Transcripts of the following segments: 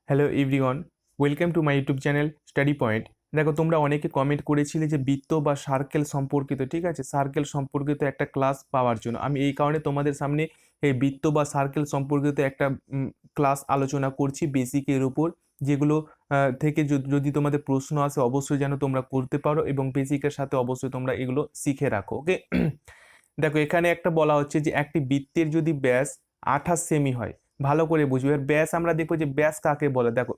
Hello everyone, welcome to my YouTube channel study point. দেখো, তোমরা অনেকে কমেন্ট করেছিলে যে বৃত্ত বা সার্কেল সম্পর্কিত, ঠিক আছে, সার্কেল সম্পর্কিত একটা ক্লাস পাওয়ার জন্য। আমি এই কারণে তোমাদের সামনে এই বৃত্ত বা সার্কেল সম্পর্কিত একটা ক্লাস আলোচনা করছি বেসিকের উপর, যেগুলো থেকে যদি তোমাদের প্রশ্ন আসে অবশ্যই যেন তোমরা করতে পারো, এবং বেসিকের সাথে অবশ্যই তোমরা এগুলো শিখে রাখো। ওকে, দেখো এখানে একটা বলা হচ্ছে যে একটি বৃত্তের যদি ব্যাস 28 সেমি হয়, ভালো করে বুঝবে। এর ব্যাস আমরা দেখবো যে ব্যাস কাকে বলে। দেখো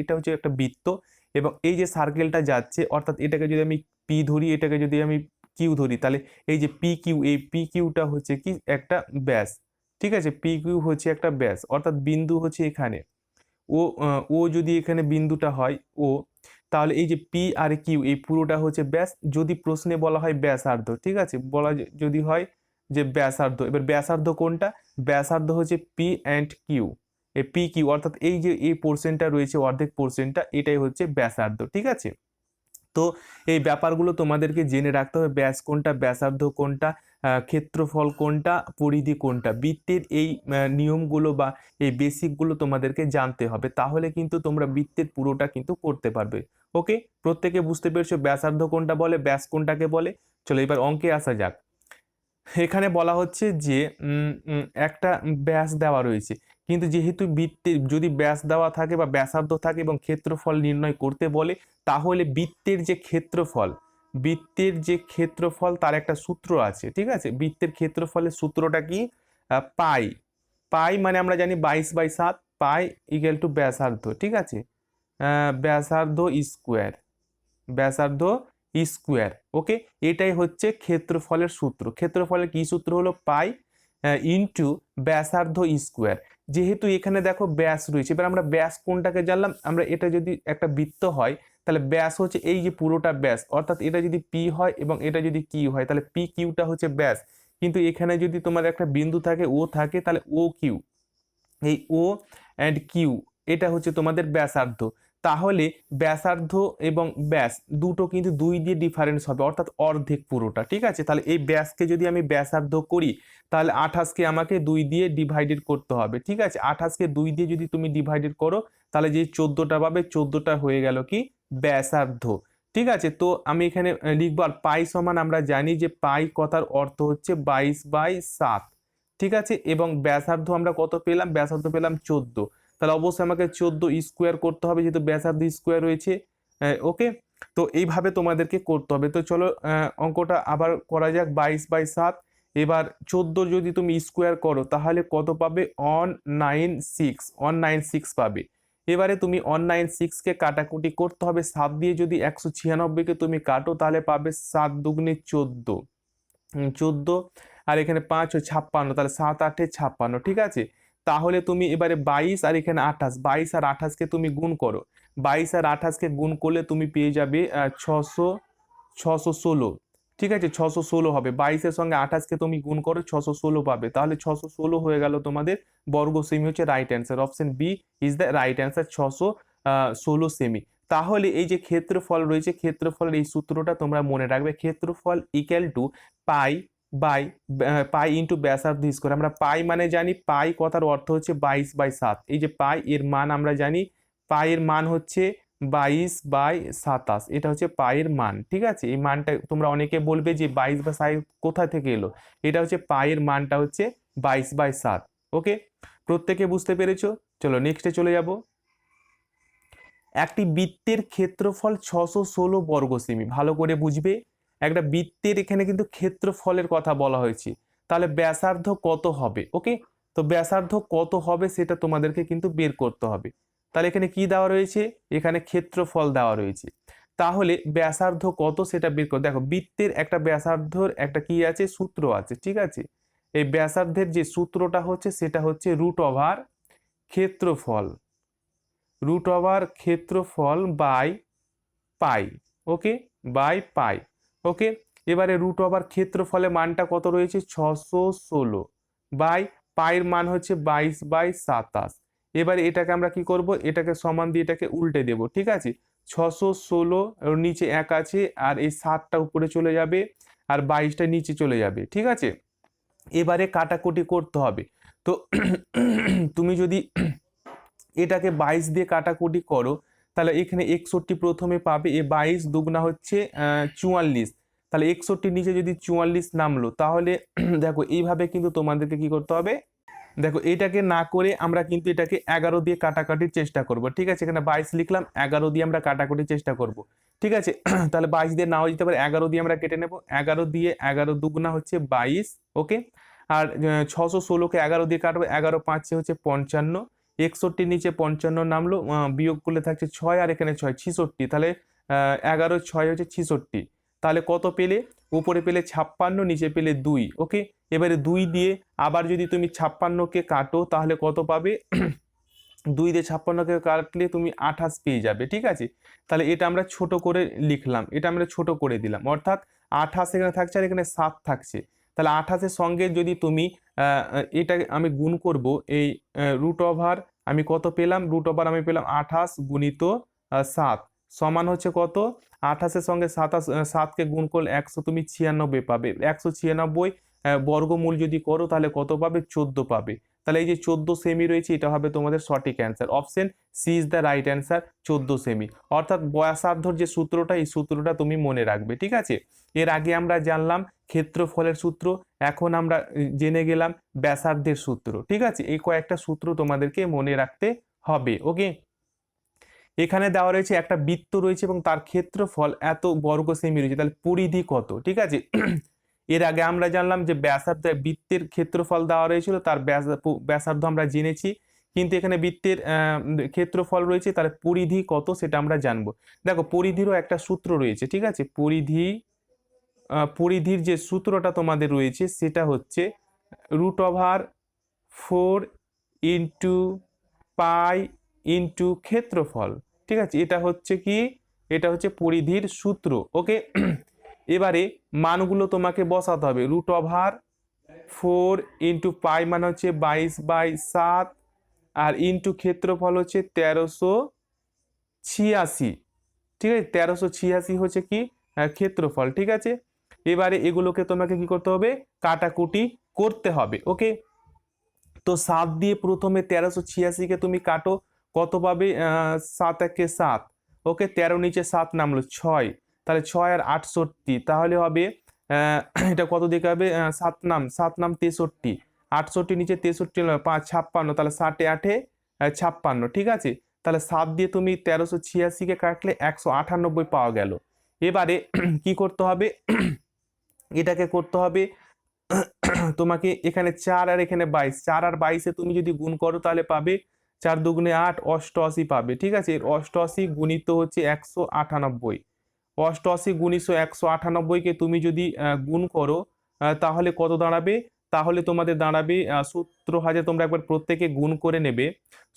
এটা হচ্ছে একটা বৃত্ত, এবং এই যে সার্কেলটা যাচ্ছে, অর্থাৎ এটাকে যদি আমি পি ধরি, এটাকে যদি আমি কিউ ধরি, তাহলে এই যে পি কিউ, এই পি কিউটা হচ্ছে কি একটা ব্যাস। ঠিক আছে, পি কিউ হচ্ছে একটা ব্যাস, অর্থাৎ বিন্দু হচ্ছে এখানে ও যদি এখানে বিন্দুটা হয় ও, তাহলে এই যে পি আর কিউ এই পুরোটা হচ্ছে ব্যাস। যদি প্রশ্নে বলা হয় ব্যাসার্ধ, ঠিক আছে, যদি হয় যে ব্যাসার্ধ, এবার ব্যাসার্ধ কোনটা? ব্যাসার্ধ হচ্ছে পি অ্যান্ড কিউ, এই পি কিউ, অর্থাৎ এই যে এই পোর্শনটা রয়েছে, অর্ধেক পোর্শনটা, এটাই হচ্ছে ব্যাসার্ধ। ঠিক আছে, তো এই ব্যাপারগুলো তোমাদেরকে জেনে রাখতে হবে, ব্যাস কোনটা, ব্যাসার্ধ কোনটা, ক্ষেত্রফল কোনটা, পরিধি কোনটা। বৃত্তের এই নিয়মগুলো বা এই বেসিকগুলো তোমাদেরকে জানতে হবে, তাহলে কিন্তু তোমরা বৃত্তের পুরোটা কিন্তু করতে পারবে। ওকে, প্রত্যেকে বুঝতে পেরেছো ব্যাসার্ধ কোনটা বলে, ব্যাস কোনটাকে বলে। চলো এবার অঙ্কে আসা যাক। এখানে বলা হচ্ছে যে একটা ব্যাস দেওয়া রয়েছে, কিন্তু যেহেতু বৃত্তের যদি ব্যাস দেওয়া থাকে বা ব্যাসার্ধ থাকে এবং ক্ষেত্রফল নির্ণয় করতে বলে, তাহলে বৃত্তের যে ক্ষেত্রফল তার একটা সূত্র আছে। ঠিক আছে, বৃত্তের ক্ষেত্রফলের সূত্রটা কি? পাই। পাই মানে আমরা জানি 22/7, পাই ইকুয়াল টু ব্যাসার্ধ। ঠিক আছে, ব্যাসার্ধ স্কোয়ার, ব্যাসার্ধ স্কোয়ার। ওকে, এটাই হচ্ছে ক্ষেত্রফলের সূত্র। ক্ষেত্রফলের কি সূত্র হলো? পাই ইন্টু ব্যাসার্ধ স্কোয়ার। যেহেতু এখানে দেখো ব্যাস রয়েছে, এবার আমরা ব্যাস কোনটাকে জানলাম, আমরা এটা যদি একটা বৃত্ত হয় তাহলে ব্যাস হচ্ছে এই যে পুরোটা ব্যাস, অর্থাৎ এটা যদি পি হয় এবং এটা যদি কিউ হয় তাহলে পি কিউটা হচ্ছে ব্যাস। কিন্তু এখানে যদি তোমার একটা বিন্দু থাকে, ও থাকে, তাহলে ও কিউ, এই ও অ্যান্ড কিউ এটা হচ্ছে তোমাদের ব্যাসার্ধ। তাহলে ব্যাসার্ধ এবং ব্যাস দুটো কিন্তু 2 দিয়ে ডিফারেন্স হবে, অর্থাৎ অর্ধেক পুরোটা। ঠিক আছে, তাহলে এই ব্যাসকে যদি আমি ব্যাসার্ধ করি, তাহলে 28কে আমাকে 2 দিয়ে ডিভাইডেড করতে হবে। ঠিক আছে, 28কে 2 দিয়ে যদি তুমি ডিভাইডেড করো, তাহলে যে 14টা পাবে, 14টা হয়ে গেল কি ব্যাসার্ধ। ঠিক আছে, তো আমি এখানে লিখবো, আর পাই সমান আমরা জানি যে পাই কথার অর্থ হচ্ছে 22/7। ঠিক আছে, এবং ব্যাসার্ধ আমরা কত পেলাম? ব্যাসার্ধ পেলাম 14। তাহলে অবশ্যই আমাকে 14 স্কোয়ার করতে হবে, যেহেতু ব্যাসার্ধ স্কোয়ার রয়েছে। ওকে, তো এইভাবে তোমাদেরকে করতে হবে। তো চলো অঙ্কটা আবার করা যাক। 22/7, এবার 14 যদি তুমি স্কোয়ার করো তাহলে কত পাবে? 196 পাবে। এবারে তুমি 196কে কাটাকুটি করতে হবে, 7 দিয়ে যদি 196কে তুমি কাটো তাহলে পাবে 7 দুগুণে 14, 14, আর এখানে 5 ও 56, তাহলে 7 8 56। ঠিক আছে, তাহলে তুমি এবারে 22 আর এখানে 28, 22 আর 28কে তুমি গুণ করো। 22 আর 28কে গুণ করলে তুমি পেয়ে যাবে 616। ঠিক আছে, 616 হবে। 22-এর সঙ্গে 28কে তুমি গুণ করো, 616 পাবে। তাহলে 616 হয়ে গেল তোমাদের বর্গ সেমি, হচ্ছে right answer. Option B is the right answer, 616 সেমি। তাহলে এই যে ক্ষেত্রফল রয়েছে, ক্ষেত্রফলের এই সূত্রটা তোমরা মনে রাখবে। ক্ষেত্রফল equal to pi by pi into ব্যাসার্ধ স্কোয়ার। আমরা পাই মানে জানি, পাই কথার অর্থ হচ্ছে 22/7। এই যে পাই এর মান আমরা জানি, পাই এর মান হচ্ছে 22/27, এটা হচ্ছে পায়ের মান। ঠিক আছে, এই মানটা তোমরা অনেকে বলবে যে 22/7 কোথা থেকে এলো, এটা হচ্ছে পায়ের মানটা হচ্ছে 22/7। ওকে, প্রত্যেকে বুঝতে পেরেছো? চলো নেক্সটে চলে যাব। একটি বৃত্তের ক্ষেত্রফল 616 বর্গ সেমি। ভালো করে বুঝবে, একটা বৃত্তের এখানে কিন্তু ক্ষেত্রফলের কথা বলা হয়েছে, তাহলে ব্যাসার্ধ কত হবে? ওকে, তো ব্যাসার্ধ কত হবে সেটা তোমাদেরকে কিন্তু বের করতে হবে। তাহলে এখানে কি দেওয়া রয়েছে? এখানে ক্ষেত্রফল দেওয়া রয়েছে, তাহলে ব্যাসার্ধ কত সেটা বের করো। দেখো, বৃত্তের একটা ব্যাসার্ধর একটা কি আছে? সূত্র আছে। ঠিক আছে, এই ব্যাসার্ধের যে সূত্রটা হচ্ছে সেটা হচ্ছে ক্ষেত্রফল ক্ষেত্রফল by pi. Okay, by pi. ওকে, এবারে ক্ষেত্রফলের মানটা কত রয়েছে? 616 বাই পাইয়ের মান হচ্ছে 22/27। এবারে এটাকে আমরা কি করব? এটাকে সমান দিয়ে এটাকে উল্টে দেব। ঠিক আছে, 616 ওর নিচে 1 আছে, আর এই 7টা উপরে চলে যাবে, আর 22টা নিচে চলে যাবে। ঠিক আছে, এবারে কাটাকুটি করতে হবে। তো তুমি যদি এটাকে 22 দিয়ে কাটাকুটি করো, তাহলে এখানে 61 প্রথমে পাবে, এ 22 দুগুণা হচ্ছে 44, তাহলে 61 নিচে যদি 44 নামলো, তাহলে দেখো এইভাবে কিন্তু তোমাদেরকে কি করতে হবে, দেখো এটাকে না করে আমরা কিন্তু এটাকে 11 দিয়ে কাটাকাটির চেষ্টা করব, ঠিক আছে। এখানে 22 লিখলাম, 11 দিয়ে আমরা কাটাকুটির চেষ্টা করব, ঠিক আছে। তাহলে 22 দিয়ে নাও যেতে পারে, 11 দিয়ে আমরা কেটে নেব, 11 দিয়ে 11 দুগুণা হচ্ছে 22, ওকে। আর 616কে 11 দিয়ে কাটবো, 11 5 হচ্ছে 55, 61 নিচে 55 নামলো, বিয়োগ করলে থাকছে 6 আর এখানে 6 66, তাহলে 11 6 হচ্ছে 66, তাহলে কত পেলে, উপরে পেলে 56, নিচে পেলে 2, ওকে। এবারে 2 দিয়ে আবার যদি তুমি 56কে কাটো তাহলে কত পাবে, 2 দিয়ে 56কে কাটলে তুমি 28 পেয়ে যাবে, ঠিক আছে। তাহলে এটা আমরা ছোট করে লিখলাম, এটা আমরা ছোট করে দিলাম, অর্থাৎ 28 এখানে থাকছে আর এখানে 7 থাকছে। তাহলে 28-এর সঙ্গে যদি তুমি এটা আমি গুণ করব, এই রুট ওভার আমি কত পেলাম, রুট ওভার আমি পেলাম 28 গুণিত 7 সমান হচ্ছে কত, 28-এর সঙ্গে 7কে গুণ করলে 100 তুমি 96 পাবে, 196 বর্গমূল যদি করো তাহলে কত পাবে, 14 পাবে। তাহলে এই যে 14 সেমি রয়েছে, এটা হবে তোমাদের সঠিক answer, option C is the right answer, 14 সেমি। অর্থাৎ ব্যাসার্ধর যে সূত্রটা, এই সূত্রটা তুমি মনে রাখবে, ঠিক আছে। এর আগে আমরা জানলাম ক্ষেত্রফলের সূত্র, এখন আমরা জেনে গেলাম ব্যাসার্ধের সূত্র, ঠিক আছে। এই কয়েকটা সূত্র তোমাদেরকে মনে রাখতে হবে, ওকে। এখানে দেওয়া রয়েছে একটা বৃত্ত রয়েছে এবং তার ক্ষেত্রফল এত বর্গ সেমি রয়েছে, তাহলে পরিধি কত, ঠিক আছে। এর আগে আমরা জানলাম যে ব্যাসার্ধ, বৃত্তের ক্ষেত্রফল দেওয়া রয়েছিল, তার ব্যাসার্ধ আমরা জেনেছি, কিন্তু এখানে বৃত্তের ক্ষেত্রফল রয়েছে, তাহলে পরিধি কত সেটা আমরা জানবো। দেখো পরিধিরও একটা সূত্র রয়েছে, ঠিক আছে। পরিধির যে সূত্রটা তোমাদের রয়েছে সেটা হচ্ছে √4 ইন্টু পাই ইন্টু ক্ষেত্রফল, ঠিক আছে। এটা হচ্ছে কি, এটা হচ্ছে পরিধির সূত্র, ওকে। এবারে মানগুলো তোমাকে বসাতে হবে, √4 ইন্টু পাই মানে হচ্ছে 22/7, আর ইন্টু ক্ষেত্রফল হচ্ছে 1386, ঠিক আছে। 1386 হচ্ছে কি ক্ষেত্রফল, ঠিক আছে। এবারে এগুলোকে তোমাকে কি করতে হবে, কাটাকুটি করতে হবে, ওকে। তো 7 দিয়ে প্রথমে 1386-কে তুমি কাটো, কত পাবে, 7 একে 7, ওকে। 13 নিচে 7 নামলো 6, তাহলে 6 আর 68, তাহলে হবে এটা কত দিকে হবে, 7 নাম 63, 68 নিচে 63 5 56, তাহলে 60 8 56, ঠিক আছে। তাহলে 7 দিয়ে তুমি 1386-কে কাটলে 198 পাওয়া গেল। এবারে কি করতে হবে, এটাকে করতে হবে তোমাকে, এখানে 4 আর এখানে 22, 4 আর 22-এ তুমি যদি গুণ করো তাহলে পাবে 4 দুগুণে 8, 88 পাবে, ঠিক আছে। 88 গুণিত হচ্ছে 198, 88 গুণিত 198-কে তুমি যদি গুণ করো তাহলে কত দাঁড়াবে, তাহলে তোমাদের দাঁড়াবে 17,000, তোমরা একবার প্রত্যেকে গুণ করে নেবে,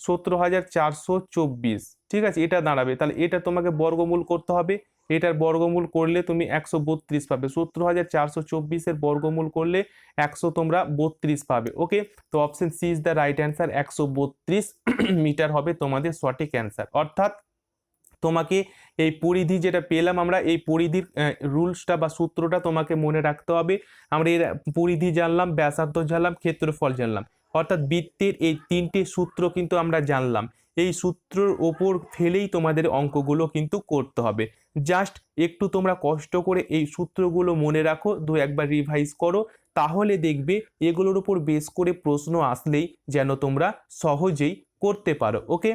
17,424, ঠিক আছে, এটা দাঁড়াবে। তাহলে এটা তোমাকে বর্গমূল করতে হবে, এটার বর্গমূল করলে তুমি 132 পাবে, 17,424-এর বর্গমূল করলে 100 তোমরা 32 পাবে, ওকে। তো option C is the right answer, 132 metre হবে তোমাদের সঠিক অ্যান্সার। অর্থাৎ তোমাকে এই পরিধি যেটা পেলাম আমরা, এই পরিধির রুলসটা বা সূত্রটা তোমাকে মনে রাখতে হবে। আমরা এর পরিধি জানলাম, ব্যাসার্ধ জানলাম, ক্ষেত্রফল জানলাম, অর্থাৎ বৃত্তের এই 3টে সূত্র কিন্তু আমরা জানলাম। এই সূত্রের ওপর ফেলেই তোমাদের অঙ্কগুলো কিন্তু করতে হবে। জাস্ট একটু তোমরা কষ্ট করে এই সূত্রগুলো মনে রাখো, একবার রিভাইজ করো, তাহলে দেখবে এগুলোর উপর বেস করে প্রশ্ন আসলেই যেন তোমরা সহজেই করতে পারো, ওকে।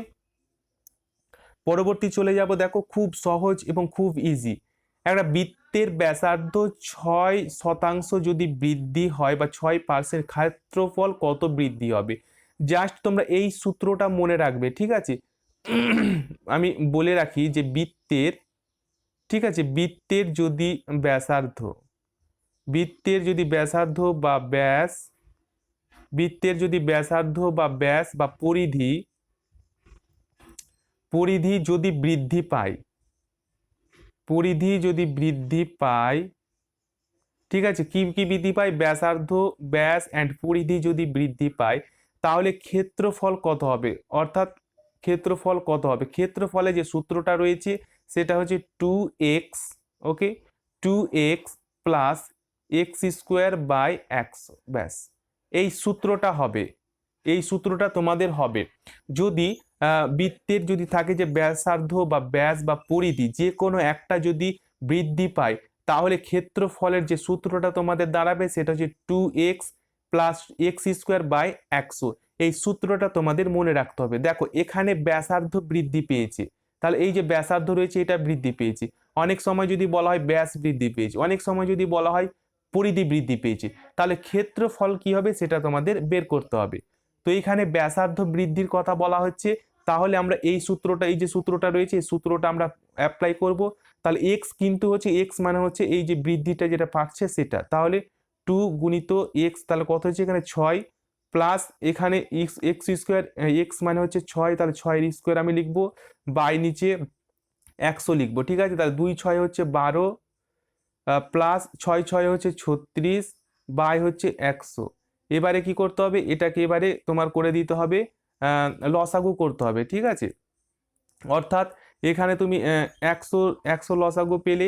পরবর্তী চলে যাব, দেখো খুব সহজ এবং খুব ইজি। একটা বৃত্তের ব্যাসার্ধ 6% যদি বৃদ্ধি হয় বা 6%, ক্ষেত্রফল কত বৃদ্ধি হবে। জাস্ট তোমরা এই সূত্রটা মনে রাখবে, ঠিক আছে। আমি বলে রাখি যে বৃত্তের, ঠিক আছে, বৃত্তের যদি ব্যাসার্ধ, বৃত্তের যদি ব্যাসার্ধ বা ব্যাস, বৃত্তের যদি ব্যাসার্ধ বা ব্যাস বা পরিধি, পরিধি যদি বৃদ্ধি পায়, পরিধি যদি বৃদ্ধি পায়, ঠিক আছে, কি কি বৃদ্ধি পায়, ব্যাসার্ধ, ব্যাস এন্ড পরিধি যদি বৃদ্ধি পায়, তাহলে ক্ষেত্রফল কত হবে, অর্থাৎ ক্ষেত্রফল কত হবে। ক্ষেত্রফলে যে সূত্রটা রয়েছে সেটা হচ্ছে 2x, ওকে, 2x প্লাস x²/x, ব্যাস এই সূত্রটা হবে, এই সূত্রটা তোমাদের হবে। যদি বৃত্তের যদি থাকে যে ব্যাসার্ধ বা ব্যাস বা পরিধি যে কোনো একটা যদি বৃদ্ধি পায়, তাহলে ক্ষেত্রফলের যে সূত্রটা তোমাদের দাঁড়াবে সেটা হচ্ছে 2x plus x square by 100। এই সূত্রটা তোমাদের মনে রাখতে হবে। দেখো এখানে ব্যাসার্ধ বৃদ্ধি পেয়েছে, তাহলে এই যে ব্যাসার্ধ রয়েছে এটা বৃদ্ধি পেয়েছে। অনেক সময় যদি বলা হয় ব্যাস বৃদ্ধি পেয়েছে, অনেক সময় যদি বলা হয় পরিধি বৃদ্ধি পেয়েছে, তাহলে ক্ষেত্রফল কি হবে সেটা তোমাদের বের করতে হবে। তো এখানে ব্যাসার্ধ বৃদ্ধির কথা বলা হচ্ছে, তাহলে আমরা এই সূত্রটা, এই যে সূত্রটা রয়েছে এই সূত্রটা আমরা অ্যাপ্লাই করব। তাহলে এক্স কিন্তু হচ্ছে, এক্স মানে হচ্ছে এই যে বৃদ্ধিটা যেটা পাচ্ছে সেটা, তাহলে 2 গুণিত এক্স, তাহলে কত হচ্ছে এখানে 6 প্লাস এখানে এক্স এক্স স্কোয়ার, এক্স মানে হচ্ছে 6, তাহলে 6 এর স্কোয়ার আমি লিখবো, বাই নিচে 100 লিখবো। ঠিক আছে, তাহলে 2 6 হচ্ছে 12 প্লাস 6 6 হচ্ছে 36 বাই হচ্ছে 100। এবারে কি করতে হবে, এটাকে এবারে তোমার করে দিতে হবে, লসাগু করতে হবে। ঠিক আছে, অর্থাৎ এখানে তুমি 100 100 লসাগু পেলে,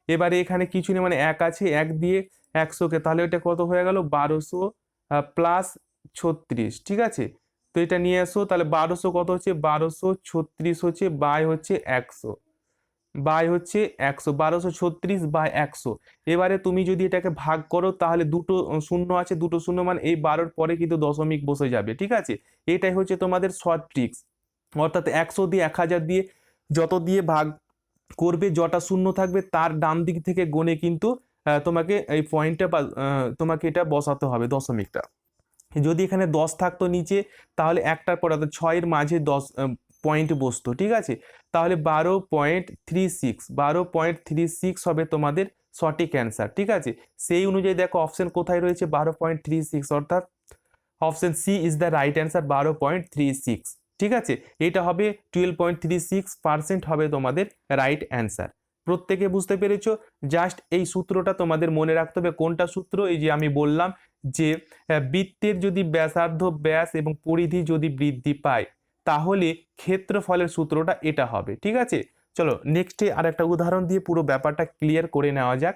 এবারে এখানে কিছু নেই মানে 1 আছে, 1 দিয়ে 100কে, তাহলে এটা কত হয়ে গেল 1200 প্লাস 36। ঠিক আছে, তো এটা নিয়ে আসো, তাহলে 1200 কত হচ্ছে 1236 হচ্ছে বাই হচ্ছে 100, বাই হচ্ছে 100, 1236 বাই 100। এবারে তুমি যদি এটাকে ভাগ করো তাহলে দুটো শূন্য আছে, দুটো শূন্য মানে এই 12-র পরে কিন্তু দশমিক বসে যাবে। ঠিক আছে, এটাই হচ্ছে তোমাদের শর্ট ট্রিক্স। অর্থাৎ 100 দিয়ে 1000 দিয়ে যত দিয়ে ভাগ করবে, যটা শূন্য থাকবে তার ডান দিক থেকে গণে কিন্তু তোমাকে এই পয়েন্টটা বা তোমাকে এটা বসাতে হবে দশমিকটা। যদি এখানে 10 থাকতো নিচে, তাহলে একটার পর অর্থাৎ 6-এর মাঝে 10 পয়েন্ট বসতো। ঠিক আছে, তাহলে 12.36, 12.36 হবে তোমাদের সঠিক অ্যান্সার। ঠিক আছে, সেই অনুযায়ী দেখো অপশন কোথায় রয়েছে 12.36, অর্থাৎ option C is the right answer 12.36। ঠিক আছে, এটা হবে 12.36% হবে তোমাদের রাইট অ্যান্সার। প্রত্যেকে বুঝতে পেরেছো? জাস্ট এই সূত্রটা তোমাদের মনে রাখতে হবে। কোনটা সূত্র? এই যে আমি বললাম যে বৃত্তের যদি ব্যাসার্ধ, ব্যাস এবং পরিধি যদি বৃদ্ধি পায়, তাহলে ক্ষেত্রফলের সূত্রটা এটা হবে। ঠিক আছে, চলো নেক্সটে আর একটা উদাহরণ দিয়ে পুরো ব্যাপারটা ক্লিয়ার করে নেওয়া যাক।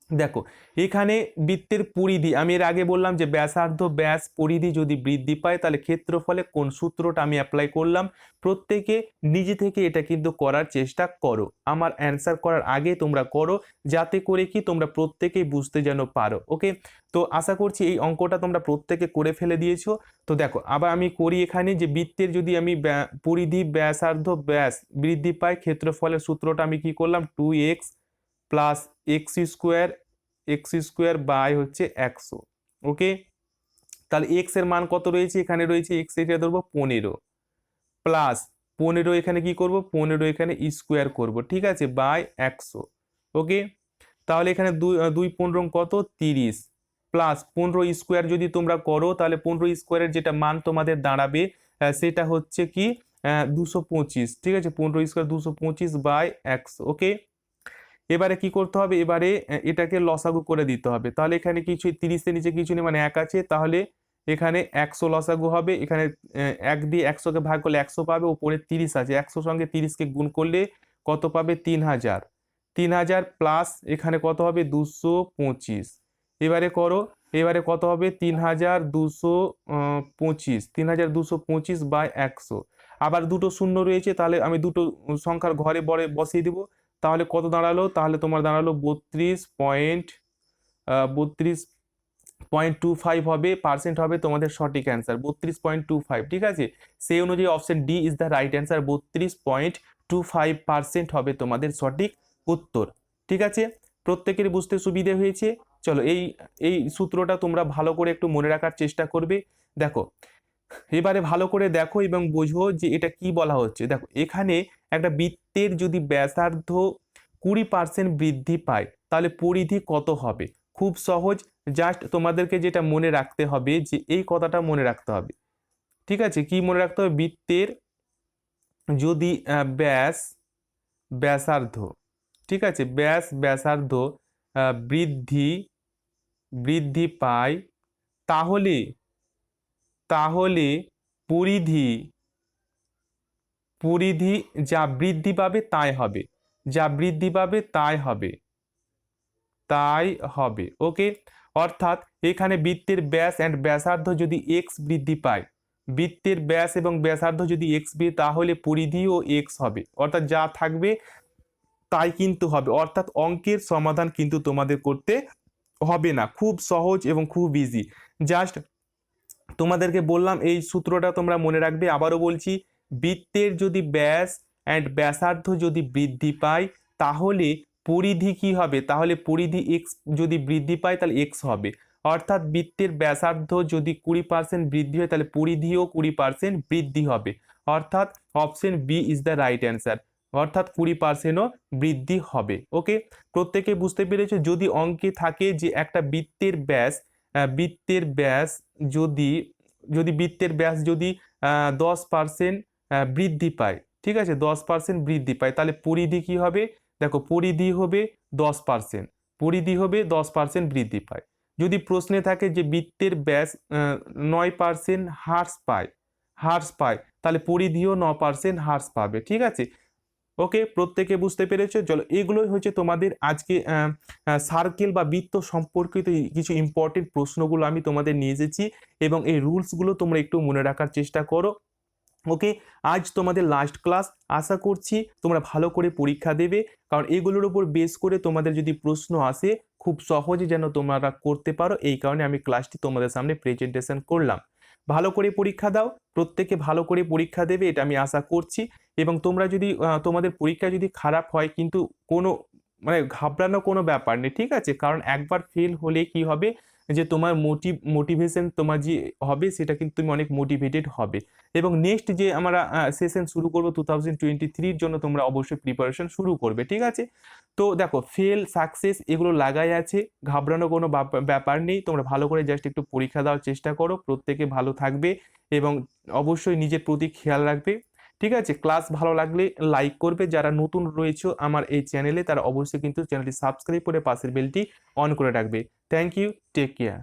দেখো এখানে বৃত্তের পরিধি, আমি এর আগে বললাম যে ব্যাসার্ধ, ব্যাস, পরিধি যদি বৃদ্ধি পায় তাহলে ক্ষেত্রফলে কোন সূত্রটা আমি অ্যাপ্লাই করলাম। প্রত্যেকে নিজে থেকে এটা কিন্তু করার চেষ্টা করো, আমার অ্যান্সার করার আগে তোমরা করো, যাতে করে কি তোমরা প্রত্যেকেই বুঝতে যেন পারো। ওকে, তো আশা করছি এই অঙ্কটা তোমরা প্রত্যেকে করে ফেলে দিয়েছো। তো দেখো আবার আমি করি এখানে যে বৃত্তের যদি আমি পরিধি, ব্যাসার্ধ, ব্যাস বৃদ্ধি পায়, ক্ষেত্রফলের সূত্রটা আমি কি করলাম 2x plus x square by হচ্ছে 100। ওকে, তাহলে এক্স এর মান কত রয়েছে, এখানে রয়েছে এক্স, এটা ধরবো 15 প্লাস 15, এখানে কি করব 15 এখানে স্কোয়ার করব। ঠিক আছে, বাই 100। ওকে, তাহলে এখানে 2 2 15 কত 30 প্লাস 15 স্কোয়ার যদি তোমরা করো তাহলে 15 স্কোয়ারের যেটা মান তোমাদের দাঁড়াবে সেটা হচ্ছে কি 225। ঠিক আছে, 15 স্কোয়ার 225 বাই 100। ওকে, এবারে কি করতে হবে, এবারে এটাকে লসাগু করে দিতে হবে। তাহলে এখানে কিছু 30-এর নিচে কিছু নেই মানে 1 আছে, তাহলে এখানে 100 লসাগু হবে। এখানে 1 দিয়ে 100কে ভাগ করলে 100 পাবে, উপরে 30 আছে, 100 সঙ্গে 30কে গুণ করলে কত পাবে 3000। 3000 প্লাস এখানে কত হবে 225। এবারে করো, এবারে কত হবে 3225, 3225 বাই 100। আবার দুটো শূন্য রয়েছে, তাহলে আমি দুটো সংখ্যার ঘরে বসিয়ে দিব। তাহলে কত দাঁড়ালো, তাহলে তোমার দাঁড়ালো 32.25 হবে, পার্সেন্ট হবে তোমাদের সঠিক অ্যান্সার 32.25। ঠিক আছে, সেই অনুযায়ী option D is the right answer, 32.25% হবে তোমাদের সঠিক উত্তর। ঠিক আছে, প্রত্যেকের বুঝতে সুবিধে হয়েছে। চলো এই এই সূত্রটা তোমরা ভালো করে একটু মনে রাখার চেষ্টা করবে। দেখো এবারে ভালো করে দেখো এবং বোঝো যে এটা কি বলা হচ্ছে। দেখো এখানে একটা বৃত্তের যদি ব্যাসার্ধ 20% বৃদ্ধি পায় তাহলে পরিধি কত হবে। খুব সহজ, জাস্ট তোমাদেরকে যেটা মনে রাখতে হবে যে এই কথাটা মনে রাখতে হবে। ঠিক আছে, কি মনে রাখতে হবে, বৃত্তের যদি ব্যাসার্ধ, ঠিক আছে, ব্যাসার্ধ বৃদ্ধি বৃদ্ধি পায়, তাহলে তাহলে পরিধি পরিধি যা বৃদ্ধি পাবে তাই হবে, যা বৃদ্ধি পাবে তাই হবে। ওকে, অর্থাৎ এখানে বৃত্তের ব্যাস অ্যান্ড ব্যাসার্ধ যদি এক্স বৃদ্ধি পায়, বৃত্তের ব্যাস এবং ব্যাসার্ধ যদি এক্স বি তাহলে পরিধিও এক্স হবে, অর্থাৎ যা থাকবে তাই কিন্তু হবে, অর্থাৎ অঙ্কের সমাধান কিন্তু তোমাদের করতে হবে না, খুব সহজ এবং খুব ইজি। জাস্ট তোমাদেরকে বললাম এই সূত্রটা তোমরা মনে রাখবে। আবারও বলছি, বৃত্তের যদি ব্যাস অ্যান্ড ব্যাসার্ধ যদি বৃদ্ধি পায় তাহলে পরিধি কি হবে, তাহলে পরিধি এক্স যদি বৃদ্ধি পায় তাহলে এক্স হবে, অর্থাৎ বৃত্তের ব্যাসার্ধ যদি 20% বৃদ্ধি হয় তাহলে পরিধিও 20% বৃদ্ধি হবে, অর্থাৎ option B is the right answer, অর্থাৎ 20%ও বৃদ্ধি হবে। ওকে, প্রত্যেকে বুঝতে পেরেছো? যদি অঙ্কে থাকে যে একটা বৃত্তের ব্যাস বৃত্তের ব্যাস যদি যদি বৃত্তের ব্যাস যদি 10% বৃদ্ধি পায়, ঠিক আছে, 10% বৃদ্ধি পায় তাহলে পরিধি কি হবে, দেখো পরিধি হবে 10%, পরিধি হবে 10% বৃদ্ধি পায়। যদি প্রশ্নে থাকে যে বৃত্তের ব্যাস 9% হ্রাস পায় তাহলে পরিধিও 9% হ্রাস পাবে, ঠিক আছে। ওকে, প্রত্যেকে বুঝতে পেরেছো? চলো, এগুলোই হচ্ছে তোমাদের আজকে সার্কেল বা বৃত্ত সম্পর্কিত কিছু ইম্পর্টেন্ট প্রশ্নগুলো আমি তোমাদের নিয়ে এসেছি, এবং এই রুলসগুলো তোমরা একটু মনে রাখার চেষ্টা করো। ওকে, আজ তোমাদের লাস্ট ক্লাস, আশা করছি তোমরা ভালো করে পরীক্ষা দেবে, কারণ এগুলোর উপর বেস করে তোমাদের যদি প্রশ্ন আসে খুব সহজে যেন তোমরা করতে পারো, এই কারণে আমি ক্লাসটি তোমাদের সামনে প্রেজেন্টেশন করলাম। ভালো করে পরীক্ষা দাও, প্রত্যেকে ভালো করে পরীক্ষা দেবে এটা আমি আশা করছি। এবং তোমরা যদি তোমাদের পরীক্ষা যদি খারাপ হয় কিন্তু কোনো মানে ঘাবড়ানো কোনো ব্যাপার নেই, ঠিক আছে, কারণ একবার ফেল হলে কি হবে যে তোমার মোটিভেশন তোমার যে হবে সেটা কিন্তু তুমি অনেক মোটিভেটেড হবে, এবং নেক্সট যে আমরা সেশন শুরু করবো 2023-র জন্য তোমরা অবশ্যই প্রিপারেশন শুরু করবে, ঠিক আছে। তো দেখো, ফেল সাকসেস এগুলো লাগাই আছে, ঘাবড়ানো কোনো ব্যাপার নেই, তোমরা ভালো করে জাস্ট একটু পরীক্ষা দেওয়ার চেষ্টা করো, প্রত্যেকে ভালো থাকবে এবং অবশ্যই নিজের প্রতি খেয়াল রাখবে, ঠিক আছে। ক্লাস ভালো লাগলে লাইক করবে, যারা নতুন রয়েছে আমার এই চ্যানেলে তারা অবশ্যই কিন্তু চ্যানেলটি সাবস্ক্রাইব করে পাশের বেলটি অন করে রাখবে। Thank you, take care.